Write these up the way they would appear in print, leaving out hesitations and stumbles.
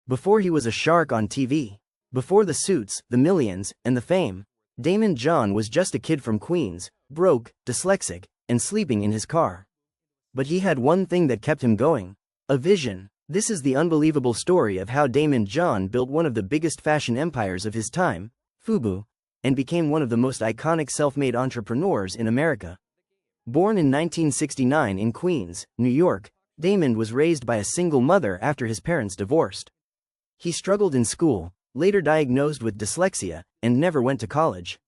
Before he was a shark on TV, before the suits, the millions, and the fame, Daymond John was just a kid from Queens, broke, dyslexic, and sleeping in his car. But he had one thing that kept him going: a vision. This is the unbelievable story of how Daymond John built one of the biggest fashion empires of his time, FUBU, and became one of the most iconic self-made entrepreneurs in America. Born in 1969 in Queens, New York, Daymond was raised by a single mother after his parents divorced. He struggled in school, later diagnosed with dyslexia, and never went to college.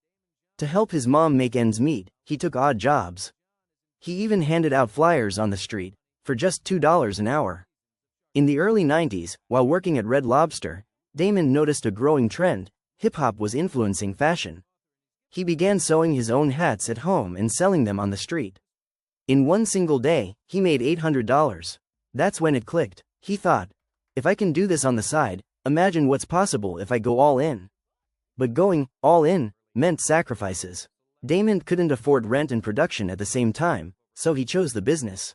To help his mom make ends meet, he took odd jobs. He even handed out flyers on the street, for just $2 an hour. In the early 90s, while working at Red Lobster, Daymond noticed a growing trend: hip-hop was influencing fashion. He began sewing his own hats at home and selling them on the street. In one single day, he made $800. That's when it clicked. He thought, if I can do this on the side, imagine what's possible if I go all in. But going all in meant sacrifices. Daymond couldn't afford rent and production at the same time, so he chose the business.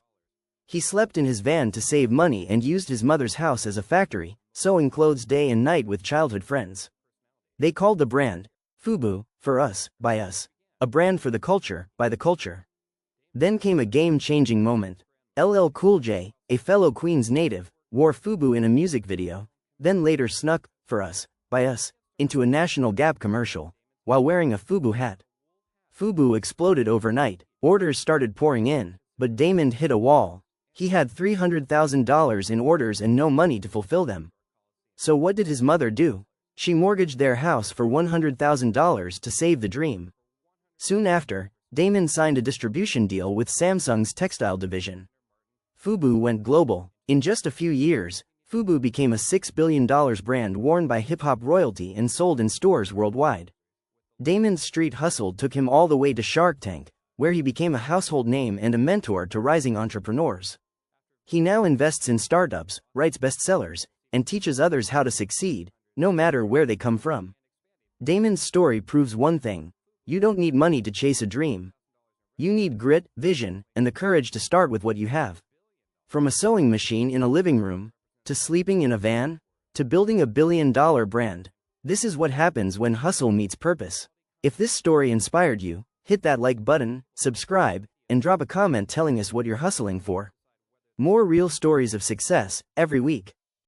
He slept in his van to save money and used his mother's house as a factory, sewing clothes day and night with childhood friends. They called the brand FUBU, for us, by us, a brand for the culture, by the culture. Then came a game-changing moment. LL Cool J, a fellow Queens native, wore FUBU in a music video, then later snuck, for us, by us, into a National Gap commercial, while wearing a FUBU hat. FUBU exploded overnight, orders started pouring in, but Daymond hit a wall. He had $300,000 in orders and no money to fulfill them. So what did his mother do? She mortgaged their house for $100,000 to save the dream. Soon after, Daymond signed a distribution deal with Samsung's textile division. FUBU went global. In just a few years, FUBU became a $6 billion brand worn by hip-hop royalty and sold in stores worldwide. Daymond's street hustle took him all the way to Shark Tank, where he became a household name and a mentor to rising entrepreneurs. He now invests in startups, writes bestsellers, and teaches others how to succeed, no matter where they come from. Daymond's story proves one thing: you don't need money to chase a dream. You need grit, vision, and the courage to start with what you have. From a sewing machine in a living room, to sleeping in a van, to building a billion-dollar brand, this is what happens when hustle meets purpose. If this story inspired you, hit that like button, subscribe, and drop a comment telling us what you're hustling for. More real stories of success, every week.